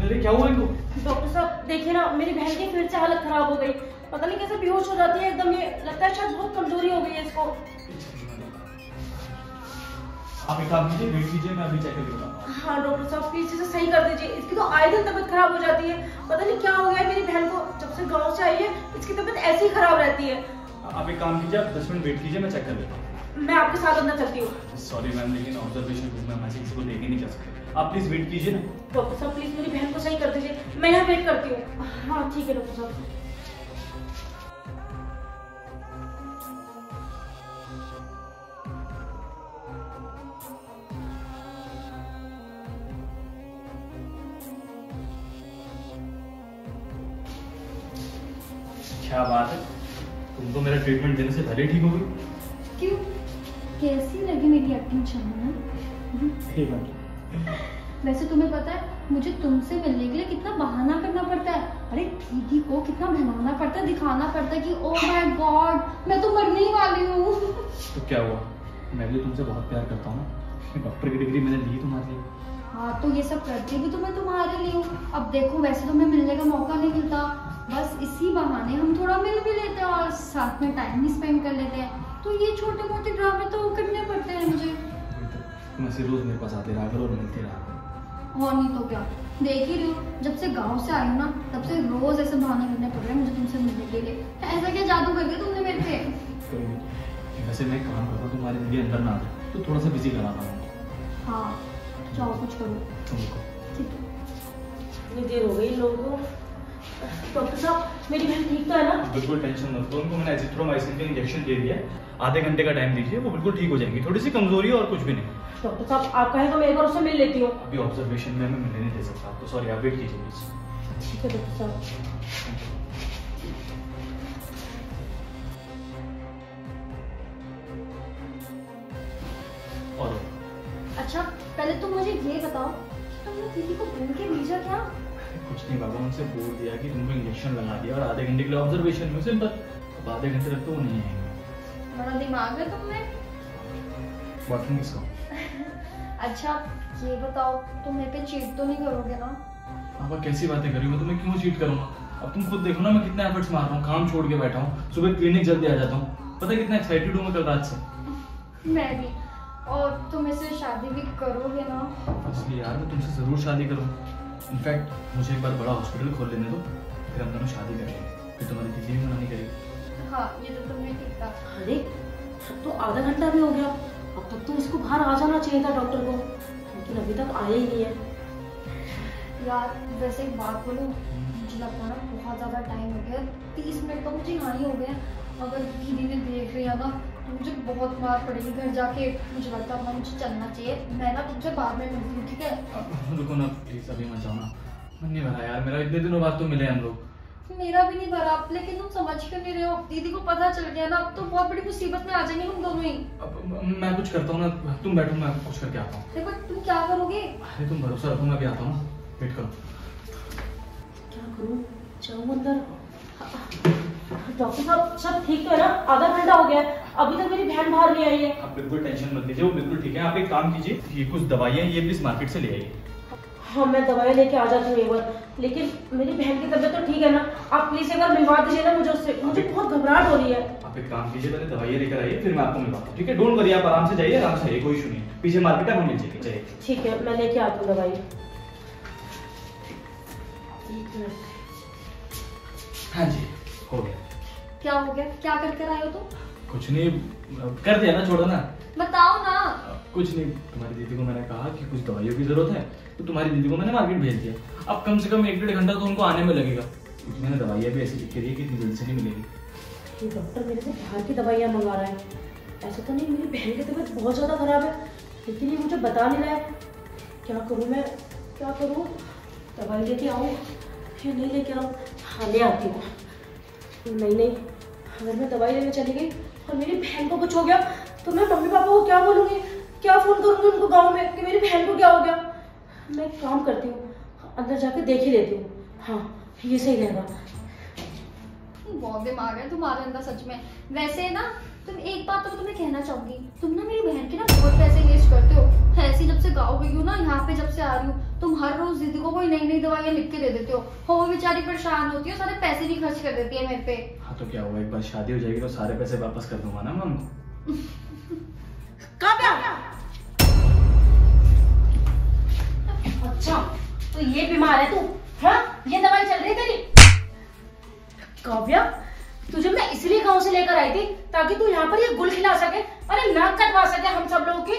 अरे क्या हुआ इनको? डॉक्टर साहब देखिए ना, मेरी बहन की फिर से हालत खराब हो गई। पता नहीं कैसे बेहोश हो जाती है एकदम। ये लगता है शायद बहुत कमजोरी हो गई है इसको। आप एक काम कीजिए, वेट कीजिए, मैं अभी चेक करके बताऊंगा। हाँ डॉक्टर साहब प्लीज इसे सही कर दीजिए। इसकी तो आए दिन तबीयत खराब हो जाती है। पता नहीं क्या हो गया है मेरी बहन को। जब से गाँव से आई है इसकी तबीयत ऐसी ही खराब रहती है। आप एक काम कीजिए, आप 10 मिनट वेट कीजिए, मैं चेक कर लेता हूँ। मैं आपके साथ अंदर चलती हूँ। सॉरी मैम, लेकिन ऑब्जर्वेशन रूम में हम ऐसे किसी को लेके नहीं जा सकते। आप प्लीज वेट कीजिए ना। डॉक्टर साहब प्लीज मेरी बहन को सही कर दीजिए। मैं यहाँ वेट करती हूँ। हाँ ठीक है डॉक्टर साहब। क्या बात है, तुम तो मेरा ट्रीटमेंट देने से पहले ठीक हो गई। क्यों? कैसी लगी मेरी एक्टिंग चलना? ठीक है। वैसे तुम्हें पता है मुझे तुमसे मिलने के लिए कितना बहाना करना पड़ता है। अरे दीदी को कितना बहलाना पड़ता है, दिखाना पड़ता है कि ओह माय गॉड मैं तो मरने ही वाली हूँ। तो क्या हुआ, मैं भी तुमसे बहुत प्यार करता हूँ ना। डॉक्टर की डिग्री मैंने ली तुम्हारे लिए। हाँ तो ये सब करती भी तो मैं तुम्हारे लिए हूँ। अब देखो वैसे तो मैं मिलने का मौका नहीं मिलता, बस इसी बहाने हम थोड़ा मिल भी लेते हैं और साथ में टाइम भी स्पेंड कर लेते हैं। तो ये छोटे मोटे ड्रामे तो करने पड़ते हैं मुझे। तुम ऐसे रोज मेरे पास आते रहा करो और मिलते रहा करो। और नहीं तो क्या, देख ही रही हो जब से गांव से आई हूँ ना तब से रोज ऐसे बहाने करने पड़ रहे हैं मुझे तुमसे मिलने के लिए। ऐसा क्या जादू कर दिया तुमने मेरे पे? वैसे मैं काम करता हूँ, तुम्हारे दिल्ली अंदर ना आ जाए तो थोड़ा सा बिजी करा पाऊंगा। हाँ जाओ कुछ करो। तुम रुको। ठीक है। इतनी देर हो गई इन लोगों को। डॉक्टर साहब मेरी बहन ठीक तो है ना? बिल्कुल टेंशन मत लो, उनको मैंने एजिथ्रोमाइसिन का इंजेक्शन दे दिया है। आधे घंटे का टाइम दीजिए, वो बिल्कुल ठीक हो जाएंगी। थोड़ी सी कमजोरी है और कुछ भी नहीं। डॉक्टर साहब आप कहें तो मैं एक बार उससे मिल लेती हूँ। अभी ऑब्जर्वेशन में मैं मिलने नहीं दे सकता आपको, सॉरी। आप वेट कीजिए प्लीज। ठीक है डॉक्टर साहब। और अच्छा पहले तुम मुझे ये बताओ कि तुमने दीदी को बोल के भेजा क्या? कुछ नहीं बाबा, उनसे बोल दिया कि तुमको इंजेक्शन लगा दिया और आधे घंटे के लिए ऑब्जर्वेशन में, सिंपल। अब आधे घंटे तक तो वो नहीं आएंगे। बड़ा दिमाग है तुम में। बाथरूम किसका? अच्छा ये बताओ तुम मेरे पे चीट तो नहीं करोगे ना? आप कैसी बातें कर रही हो, मैं तुम्हें क्यों चीट करूंगा? अब तुम खुद देखो ना, मैं कितना एफर्ट्स मार रहा हूँ, काम छोड़ के बैठा हूँ, सुबह क्लिनिक जल्दी आ जाता हूँ। पता है कितना एक्साइटेड हूँ मैं कल रात से। मैं भी। और तुम इससे शादी भी करोगे ना? इसलिए यार मैं तुमसे जरूर शादी करूँ। इनफैक्ट मुझे एक बार बड़ा हॉस्पिटल खोल लेने दो, फिर हम दोनों शादी करेंगे, फिर तुम्हारी दीदी भी मना नहीं करेगी। हाँ ये तो तुमने ठीक कहा। अरे अब तो आधा घंटा भी हो गया। अब तक तो इसको बाहर आ जाना चाहिए था डॉक्टर को, लेकिन अभी तक आया ही नहीं है। यार वैसे एक बात बोलूं, मुझे लगता है ना बहुत ज़्यादा टाइम हो गया। 30 मिनट तो मुझे यहाँ ही हो गए। अगर दीदी ने देख लिया ना तो मुझे बहुत मार पड़ेगी घर जाके। मुझे लगता है मुझे चलना चाहिए। मैं ना तुमसे बाद में मिलती हूँ, ठीक है? रुको ना प्लीज, अभी मत जाओ ना। मन नहीं भरा यार मेरा, इतने दिनों बाद तो मिले हम लोग। मेरा भी नहीं भरा, लेकिन तुम समझ क्यों नहीं रहे हो? दीदी को पता चल गया ना, अब तो बहुत बड़ी मुसीबत में आ जाएंगे हम दोनों ही। अब मैं कुछ करता हूँ ना, तुम बैठो, मैं कुछ करके आता हूँ। देखो तुम क्या करोगे? अरे तुम भरोसा रखो, मैं भी आता हूँ, वेट करो। क्या करूं, जाऊं अंदर? डॉक्टर साहब सब ठीक तो है ना? आधा घंटा हो गया है, अभी तक मेरी बहन बाहर नहीं आई है। आप बिल्कुल टेंशन मत लीजिए, वो बिल्कुल ठीक है। आप एक काम कीजिए, ये कुछ दवाइयाँ ये प्लीज मार्केट से ले आइए। हाँ मैं दवाई लेके आ जाती हूँ एक बार, लेकिन मेरी बहन की तबीयत तो ठीक है ना? आप प्लीज एक बार मिलवा दीजिए ना मुझे उससे, मुझे बहुत घबराहट हो रही है। आप एक काम कीजिए, पहले दवाइयाँ लेकर आइए, फिर मैं आपको मिलवाता हूँ, ठीक है? डोंट वरी, आप आराम से जाइए, आराम से आइए, कोई इशू नहीं है। पीछे मार्केट है, हम मिल जाएगी। ठीक है मैं लेके आती हूँ दवाई। हाँ जी हो गया। क्या हो गया? क्या कर कर आए हो तुम? कुछ नहीं, कर दिया ना, छोड़ो ना। बताओ ना। कुछ नहीं, तुम्हारी दीदी को मैंने कहा कि कुछ दवाइयों की जरूरत है, तो तुम्हारी दीदी को मैंने मार्केट भेज दिया। अब कम से कम 1-1.5 घंटा तो उनको आने में लगेगा, क्योंकि मैंने दवाइयाँ भी ऐसी लिख के दी है कि इतनी जल्दी से नहीं मिलेगी। ये डॉक्टर मेरे से बाहर की दवाइयाँ मंगवा रहा है। ऐसा तो नहीं मेरी बहन की तबीयत बहुत ज़्यादा खराब है, लेकिन ये मुझे बता नहीं रहा है। क्या करूँ मैं, क्या करूँ? दवाई लेके आऊँ या नहीं लेके आऊँ? हाँ ले आती हूँ। नहीं, अगर मैं दवाई लेने चली गई और मेरी बहन को कुछ हो गया तो मैं मम्मी पापा को क्या बोलूँगी? क्या फ़ोन करूँगी उनको गाँव में कि मेरी बहन को क्या हो गया? मैं एक काम करती हूँ, अंदर जाके देख ही लेती हूँ। हाँ ये सही रहेगा। बहुत दिमाग है तुम्हारे अंदर सच में। वैसे ना तुम एक बात तो तुम्हें कहना चाहूंगी, तुम ना मेरी बहन के ना बहुत पैसे वेस्ट करते हो। ऐसी जब से गाँव गई हो ना, यहाँ पे जब से आ रही हूँ, तुम हर रोज दीदी को कोई नई नई दवाइयाँ लिख के दे देते हो, वो बेचारी परेशान होती है, सारे पैसे भी खर्च कर देती है मेरे पे। हाँ तो क्या हुआ, एक बार शादी हो जाएगी तो सारे पैसे वापस कर दूंगा ना मम। काव्या, अच्छा तो ये बीमार है तू? हाँ, ये दवाई चल रही तेरी? काव्या, तुझे मैं इसलिए गांव से लेकर आई थी ताकि तू यहाँ पर ये गुल खिला सके, अरे नाक कटवा सके हम सब लोगों की।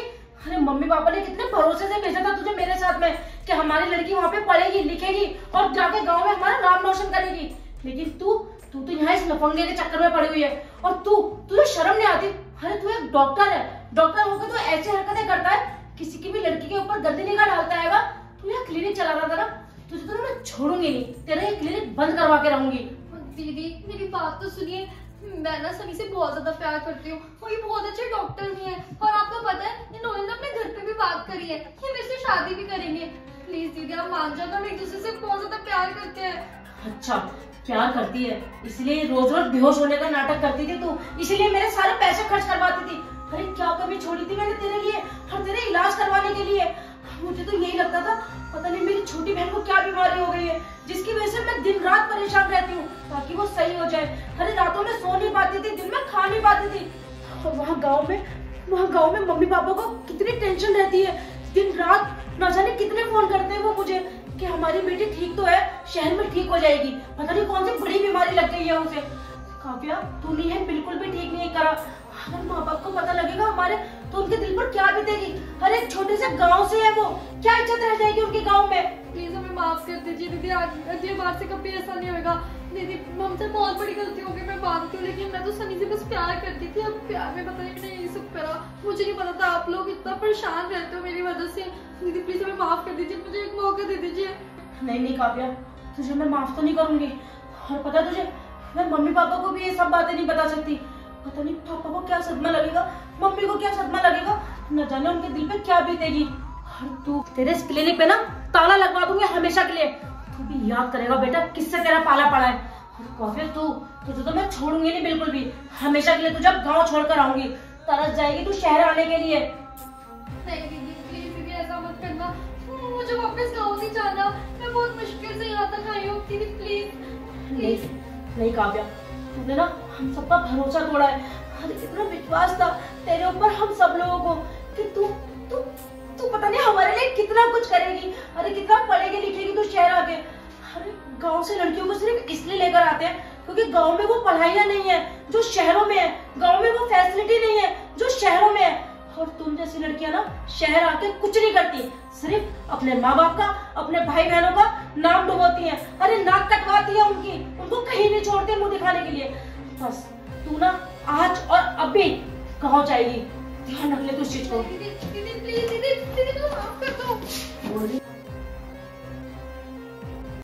अरे मम्मी पापा ने कितने भरोसे से भेजा था तुझे मेरे साथ में कि हमारी लड़की वहाँ पे पढ़ेगी लिखेगी और जाके गांव में हमारा नाम रोशन करेगी, लेकिन तू तो यहाँ इस लफंगे के चक्कर में पड़ी हुई है। और तुझे शर्म नहीं आती? अरे तू एक डॉक्टर है, डॉक्टर होकर तो ऐसी हरकतें करता है, किसी की भी लड़की के ऊपर गंदी निगाह डालता है। तू यहाँ क्लिनिक चला रहा था ना, तुझे तो मैं छोड़ूंगी नहीं, तेरा ये क्लिनिक बंद करवा के रहूंगी। दीदी मेरी बात तो सुनिए, मैं ना सनी से बहुत ज्यादा प्यार करती हूँ, वो ये बहुत अच्छे डॉक्टर भी हैं, और आपको पता है इन्होंने अपने घर पे भी बात करी है, ये मेरे से शादी भी करेंगे। प्लीज दीदी आप मान जाओ, हम एक दूसरे से बहुत ज्यादा प्यार करते हैं। अच्छा प्यार करती है, इसलिए रोज रोज बेहोश होने का नाटक करती थी तू, इसीलिए मेरे सारे पैसे खर्च करवाती थी। अरे क्या कमी छोड़ी थी मैंने तेरे लिए और तेरे इलाज करवाने के लिए। मुझे तो यही लगता था पता नहीं मेरी छोटी बहन को क्या बीमारी हो गई है जिसकी वजह से मैं दिन रात परेशान रहती हूँ ताकि वो सही हो जाए। अरे रातों में सो नहीं पाती थी, दिन में खा नहीं पाती थी। और वहाँ गाँव में मम्मी पापा को कितनी टेंशन रहती है, दिन रात न जाने कितने फोन करते हैं वो मुझे कि हमारी बेटी ठीक तो है, शहर में ठीक हो जाएगी, पता नहीं कौन सी बड़ी बीमारी लग गई है उसे। काव्या तूने ये बिल्कुल भी ठीक नहीं करा, अगर माँ बाप को पता लगेगा हमारे तो उनके दिल पर क्या बीतेगी। अरे एक छोटे से गांव से है वो, क्या इज्जत रह जाएगी उनके गांव में। प्लीज हमें माफ कर दीजिए दीदी, अगली बार से कभी ऐसा नहीं होगा। दीदी हमसे बहुत बड़ी गलती हो गई, मैं मानती हूँ, लेकिन मैं तो सनी से बस प्यार करती थी, अब प्यार में पता नहीं मैंने यही सब करा, मुझे नहीं पता था आप लोग इतना परेशान रहते हो मेरी वजह से। दीदी प्लीज हमें माफ कर दीजिए, मुझे एक मौका दे दीजिए। नहीं काव्या, तुझे मैं माफ तो नहीं करूंगी, और पता तुझे मैं मम्मी पापा को भी ये सब बातें नहीं बता सकती। पता नहीं पापा को क्या सदमा लगेगा, मम्मी को क्या सदमा लगेगा, न जाने उनके दिल पे क्या बीतेगी। और तू तेरे इस क्लिनिक पे ना ताला लगवा दूंगी हमेशा के लिए, तू भी याद करेगा बेटा किससे तेरा पाला पड़ा है। और काव्या तुझे तो मैं छोड़ूंगी नहीं बिल्कुल भी, हमेशा के लिए तुझे गाँव छोड़कर आऊंगी, तरस जाएगी तू शहर आने के लिए। नहीं दीदी प्लीज दीदी ऐसा मत करना, मुझे वापस गाँव नहीं जाना, मैं बहुत मुश्किल से यहाँ तक आई हूँ, दीदी प्लीज। नहीं काव्या, तूने ना हम सबका भरोसा तोड़ा है। अरे कितना विश्वास था तेरे ऊपर हम सब लोगों को कि तू पता नहीं हमारे लिए कितना कुछ करेगी, अरे कितना पढ़ेगी लिखेगी तू शहर आके। अरे गांव से लड़कियों को सिर्फ इसलिए लेकर आते हैं क्योंकि गांव में वो पढ़ाइयाँ नहीं है जो शहरों में है, गांव में वो फैसिलिटी नहीं है जो शहरों में है। और तुम जैसी लड़कियां ना शहर आके कुछ नहीं करती, सिर्फ अपने माँ बाप का, अपने भाई बहनों का नाम डुबोती हैं, अरे नाक कटवाती है उनकी, उनको कहीं नहीं छोड़ते मुंह दिखाने के लिए। बस तू ना आज और अभी गाँव जाएगी, ध्यान रख ले तू इस चीज को। दीदी प्लीज